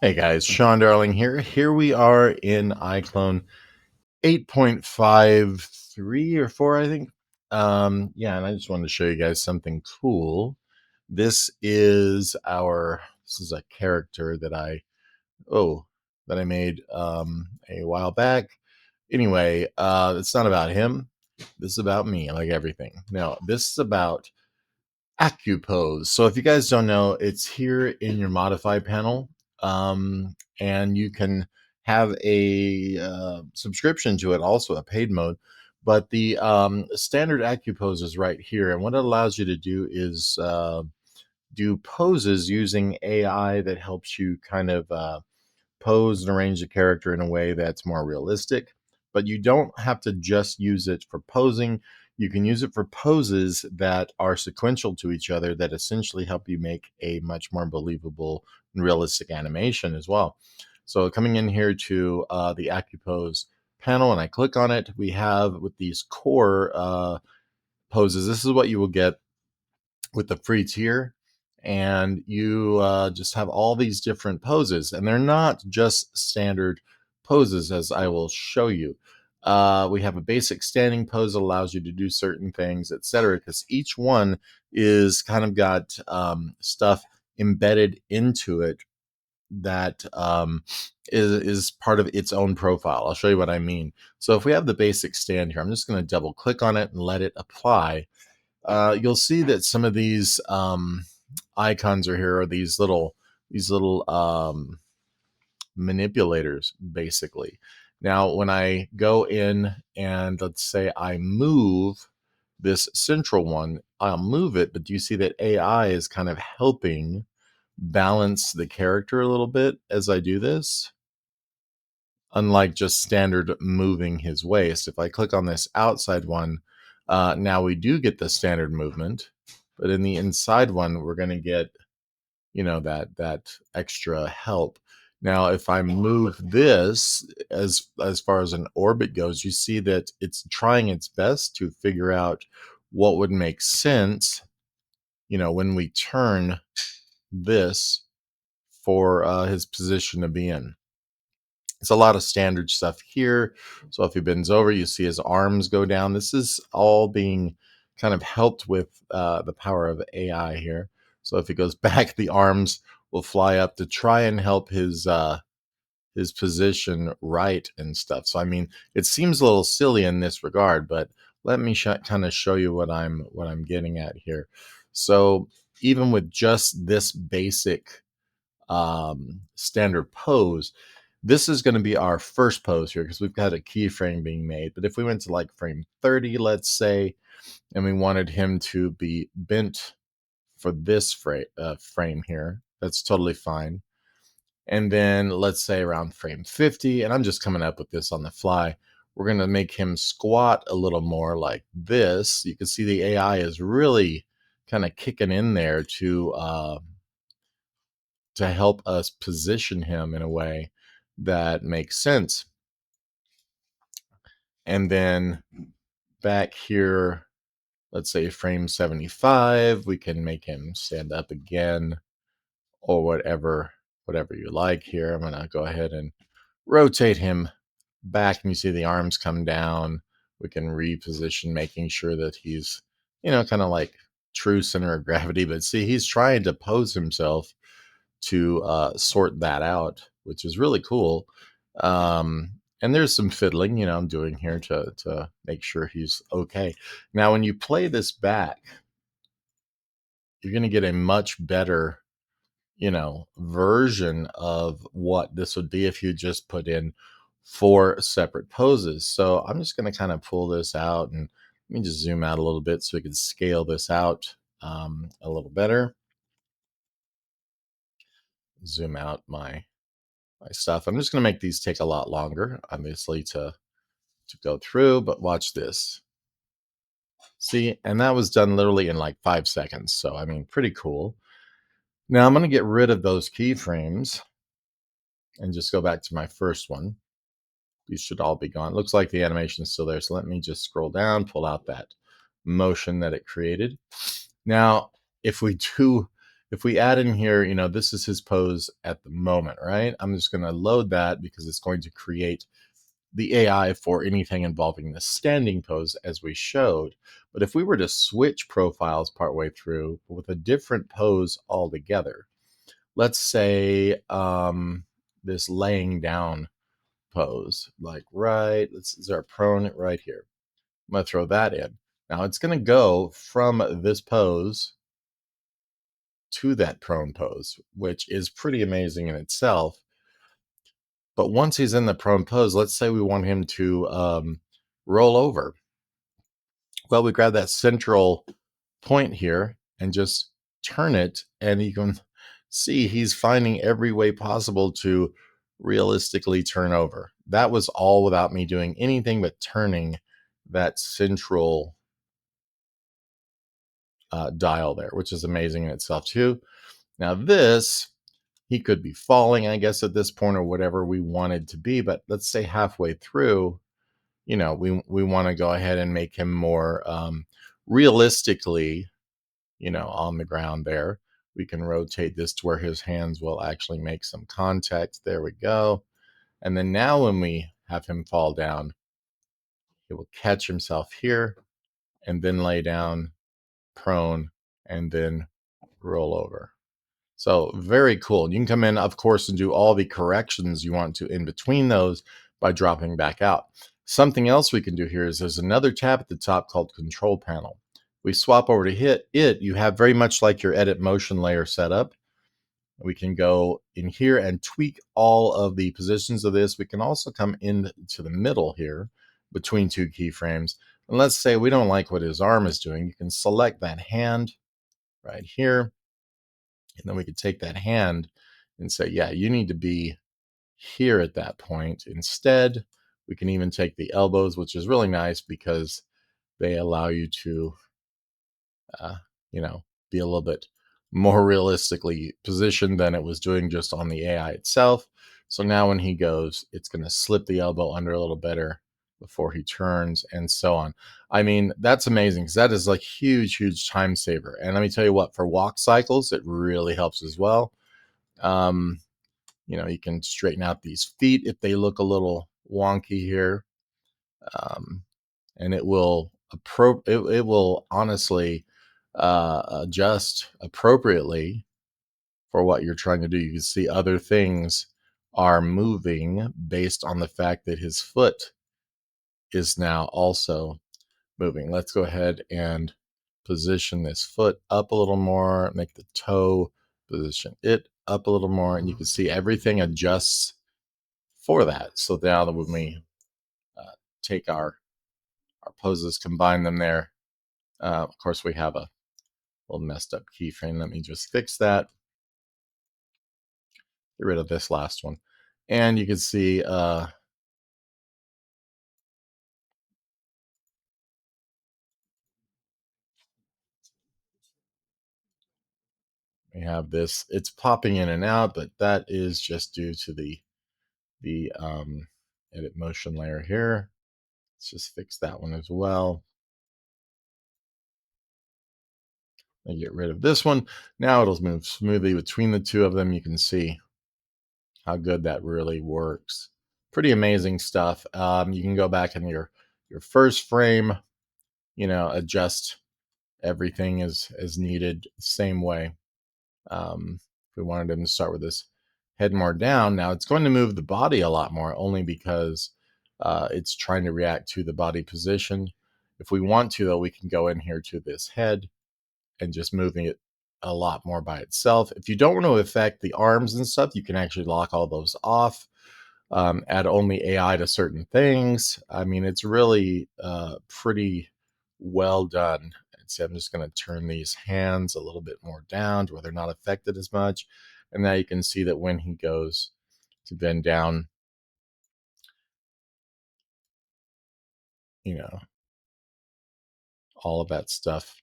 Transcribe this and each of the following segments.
Hey guys, Sean Darling here. Here we are in Iclone 8.53 or 4, I think. Yeah, and I just wanted to show you guys something cool. This is a character that I made a while back. Anyway, it's not about him. This is about me, like everything. Now, this is about Accupose. So if you guys don't know, it's here in your modify panel, and you can have a subscription to it, also a paid mode. But the standard Accupose is right here, and what it allows you to do is do poses using AI that helps you kind of pose and arrange the character in a way that's more realistic. But you don't have to just use it for posing. You can use it for poses that are sequential to each other that essentially help you make a much more believable and realistic animation as well. So coming in here to the Accupose panel and I click on it, we have with these core poses, this is what you will get with the free tier, and you just have all these different poses, and they're not just standard poses, as I will show you. We have a basic standing pose that allows you to do certain things, etc., because each one is kind of got stuff embedded into it that is part of its own profile. I'll show you what I mean. So if we have the basic stand here, I'm just going to double click on it and let it apply. You'll see that some of these icons are here, are these little manipulators, basically. Now, when I go in and let's say I move this central one, I'll move it, but do you see that AI is kind of helping balance the character a little bit as I do this? Unlike just standard moving his waist. If I click on this outside one, now we do get the standard movement, but in the inside one, we're going to get, that extra help. Now, if I move this as far as an orbit goes, you see that it's trying its best to figure out what would make sense, when we turn this for his position to be in. It's a lot of standard stuff here. So if he bends over, you see his arms go down. This is all being kind of helped with the power of AI here. So if he goes back, the arms will fly up to try and help his position right and stuff. So I mean, it seems a little silly in this regard, but let me kind of show you what I'm getting at here. So even with just this basic standard pose, this is going to be our first pose here because we've got a keyframe being made. But if we went to like frame 30, let's say, and we wanted him to be bent for this frame here, that's totally fine. And then let's say around frame 50, and I'm just coming up with this on the fly, we're going to make him squat a little more like this. You can see the AI is really kind of kicking in there to help us position him in a way that makes sense. And then back here, let's say frame 75, we can make him stand up again or whatever you like here. I'm going to go ahead and rotate him back, and you see the arms come down. We can reposition, making sure that he's, kind of like true center of gravity. But see, he's trying to pose himself to sort that out, which is really cool. And there's some fiddling, I'm doing here to make sure he's okay. Now, when you play this back, you're going to get a much better, version of what this would be if you just put in 4 separate poses. So I'm just going to kind of pull this out, and let me just zoom out a little bit so we can scale this out a little better. Zoom out my stuff. I'm just going to make these take a lot longer, obviously, to go through, but watch this. See, and that was done literally in like 5 seconds. So, I mean, pretty cool. Now I'm going to get rid of those keyframes and just go back to my first one. These should all be gone. Looks like the animation is still there. So let me just scroll down, pull out that motion that it created. Now, if we do if we add in here, this is his pose at the moment, right? I'm just going to load that because it's going to create the AI for anything involving the standing pose as we showed. But if we were to switch profiles partway through with a different pose altogether, let's say this laying down pose, like is there a prone right here? I'm going to throw that in. Now it's going to go from this pose to that prone pose, which is pretty amazing in itself. But once he's in the prone pose, let's say we want him to roll over. Well, we grab that central point here and just turn it, and you can see he's finding every way possible to realistically turn over. That was all without me doing anything but turning that central dial there, which is amazing in itself too. Now this, he could be falling, I guess, at this point or whatever we wanted to be, but let's say halfway through, we want to go ahead and make him more realistically, on the ground there. We can rotate this to where his hands will actually make some contact. There we go. And then now when we have him fall down, he will catch himself here and then lay down prone and then roll over. So very cool. You can come in, of course, and do all the corrections you want to in between those by dropping back out. Something else we can do here is there's another tab at the top called Control Panel. We swap over to hit it. You have very much like your edit motion layer setup. We can go in here and tweak all of the positions of this. We can also come into the middle here between two keyframes. And let's say we don't like what his arm is doing. You can select that hand right here. And then we could take that hand and say, yeah, you need to be here at that point. Instead, we can even take the elbows, which is really nice because they allow you to, uh, you know, be a little bit more realistically positioned than it was doing just on the AI itself. So now when he goes, it's going to slip the elbow under a little better before he turns and so on. I mean, that's amazing because that is like huge time saver. And let me tell you what, for walk cycles, it really helps as well. Um, you can straighten out these feet if they look a little wonky here. Um, and it will honestly adjust appropriately for what you're trying to do. You can see other things are moving based on the fact that his foot is now also moving. Let's go ahead and position this foot up a little more, make the toe position it up a little more, and you can see everything adjusts for that. So now that when we take our poses, combine them there, of course we have a little messed up keyframe. Let me just fix that. Get rid of this last one. And you can see we have this. It's popping in and out, but that is just due to the edit motion layer here. Let's just fix that one as well. And get rid of this one. Now it'll move smoothly between the two of them. You can see how good that really works. Pretty amazing stuff. You can go back in your first frame, adjust everything as needed, same way. If we wanted him to start with this head more down, now it's going to move the body a lot more, only because it's trying to react to the body position. If we want to, though, we can go in here to this head and just moving it a lot more by itself. If you don't want to affect the arms and stuff, you can actually lock all those off. Add only AI to certain things. I mean, it's really pretty well done. So I'm just going to turn these hands a little bit more down to where they're not affected as much. And now you can see that when he goes to bend down, you know, all of that stuff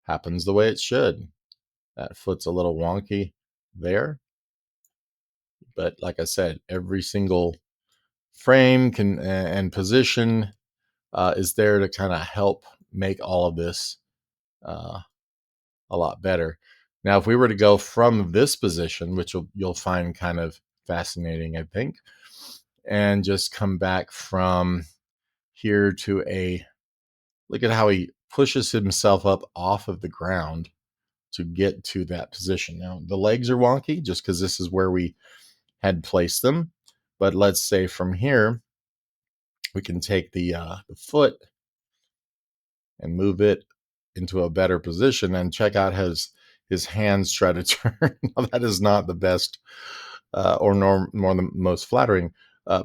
happens the way it should. That foot's a little wonky there. But like I said, every single frame and position is there to kind of help make all of this uh, a lot better. Now, if we were to go from this position, which you'll find kind of fascinating, I think, and just come back from here to a look at how he pushes himself up off of the ground to get to that position. Now, the legs are wonky just because this is where we had placed them. But let's say from here, we can take the foot and move it into a better position and check out his hands try to turn. Now, that is not the best or nor the most flattering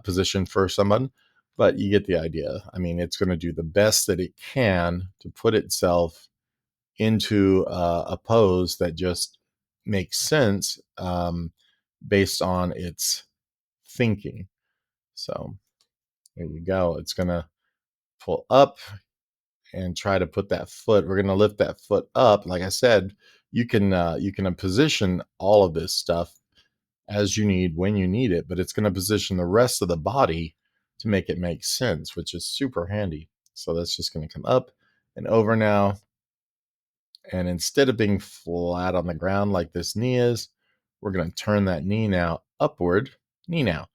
position for someone, but you get the idea. I mean, it's going to do the best that it can to put itself into a pose that just makes sense based on its thinking. So there you go. It's going to pull up and try to put that foot. We're going to lift that foot up. Like I said, you can position all of this stuff as you need when you need it, but it's going to position the rest of the body to make it make sense, which is super handy. So that's just going to come up and over now. And instead of being flat on the ground like this knee is, we're going to turn that knee now upward, knee now.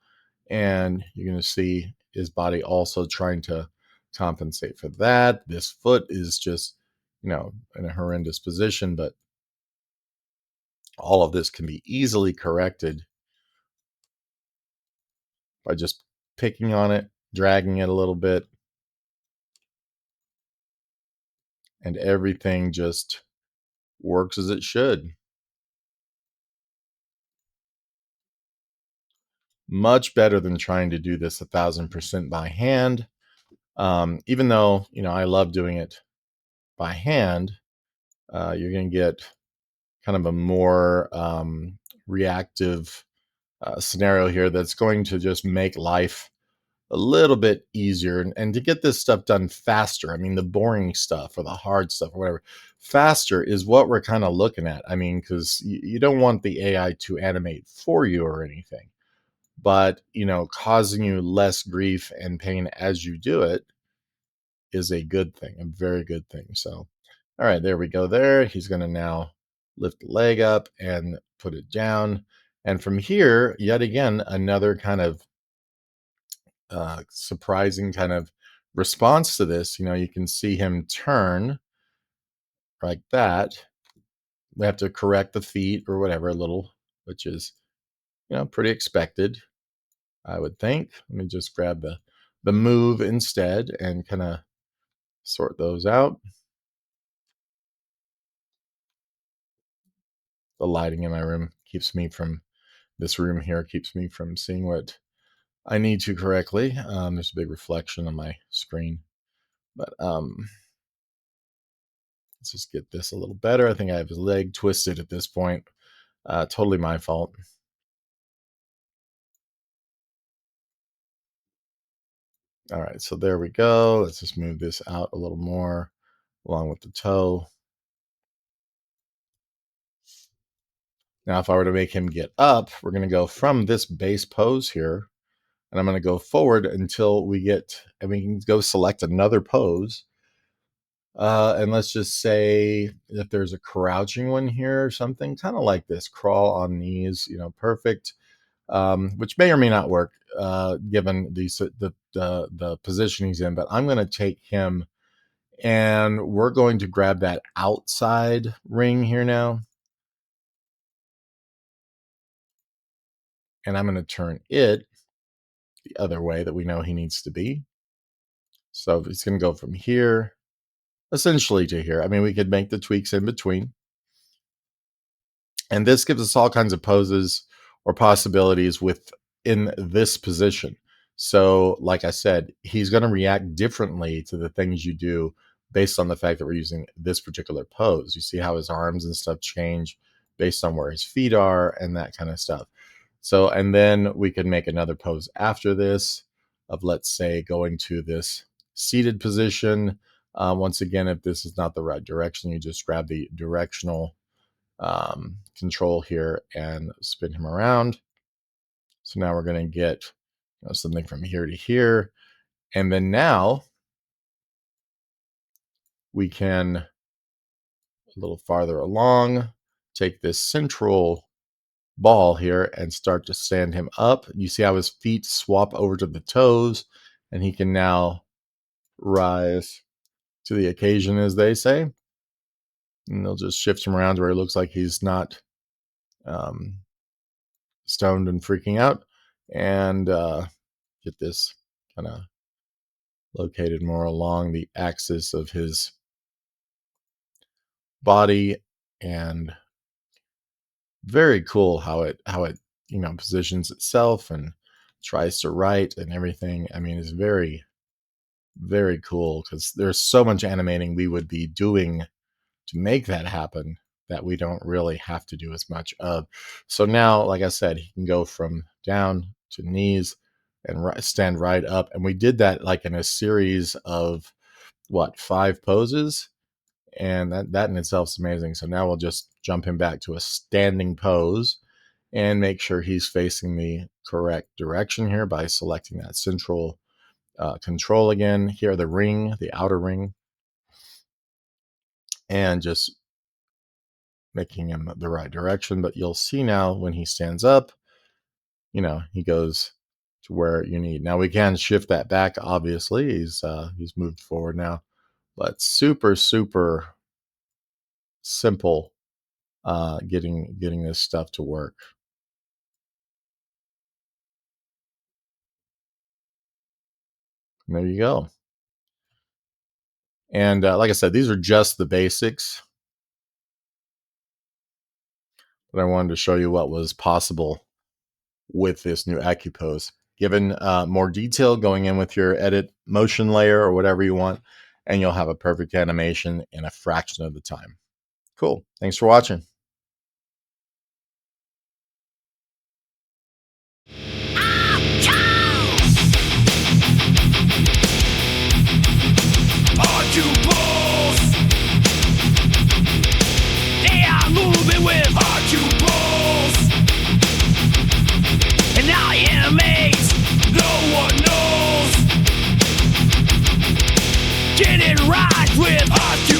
And you're going to see his body also trying to compensate for that. This foot is just, in a horrendous position, but all of this can be easily corrected by just picking on it, dragging it a little bit, and everything just works as it should. Much better than trying to do this 1,000% by hand. Even though, I love doing it by hand, you're going to get kind of a more reactive scenario here that's going to just make life a little bit easier and to get this stuff done faster. I mean, the boring stuff or the hard stuff or whatever, faster is what we're kind of looking at. I mean, because you don't want the AI to animate for you or anything, but, causing you less grief and pain as you do it is a good thing, a very good thing. So, all right, there we go. There. He's going to now lift the leg up and put it down. And from here, yet again, another kind of surprising kind of response to this. You can see him turn like that. We have to correct the feet or whatever a little, which is, pretty expected, I would think. Let me just grab the move instead and kind of sort those out. The lighting in my room keeps me from this room here keeps me from seeing what I need to correctly. There's a big reflection on my screen, but let's just get this a little better. I think I have his leg twisted at this point. Totally my fault. All right, so there we go. Let's just move this out a little more along with the toe. Now, if I were to make him get up, we're going to go from this base pose here, and I'm going to go forward until and we can go select another pose. And let's just say if there's a crouching one here or something, kind of like this, crawl on knees, perfect, which may or may not work given the position he's in. But I'm going to take him and we're going to grab that outside ring here now. And I'm going to turn it the other way that we know he needs to be. So it's going to go from here essentially to here. I mean, we could make the tweaks in between. And this gives us all kinds of poses or possibilities within this position. So, like I said, he's going to react differently to the things you do based on the fact that we're using this particular pose. You see how his arms and stuff change based on where his feet are and that kind of stuff. So, and then we can make another pose after this of, let's say, going to this seated position. Once again, if this is not the right direction, you just grab the directional control here and spin him around. So now we're going to get something from here to here. And then now we can a little farther along take this central ball here and start to stand him up. You see how his feet swap over to the toes, and he can now rise to the occasion, as they say. And they'll just shift him around where it looks like he's not um, stoned and freaking out, and get this kind of located more along the axis of his body. And very cool how it positions itself and tries to write and everything. I mean, it's very, very cool because there's so much animating we would be doing to make that happen that we don't really have to do as much of. So now, like I said, he can go from down to knees and stand right up. And we did that like in a series of 5 poses. And that in itself is amazing. So now we'll just jump him back to a standing pose and make sure he's facing the correct direction here by selecting that central control again. Here, the ring, the outer ring, and just making him the right direction. But you'll see now when he stands up, he goes to where you need. Now we can shift that back. Obviously, he's moved forward now, but super, super simple getting this stuff to work. And there you go. And like I said, these are just the basics, but I wanted to show you what was possible with this new Accupose. Given more detail going in with your edit motion layer or whatever you want, and you'll have a perfect animation in a fraction of the time. Cool. Thanks for watching. Accupose. They are moving with Accupose, and I am amazed. No one knows. Get it right with Accupose.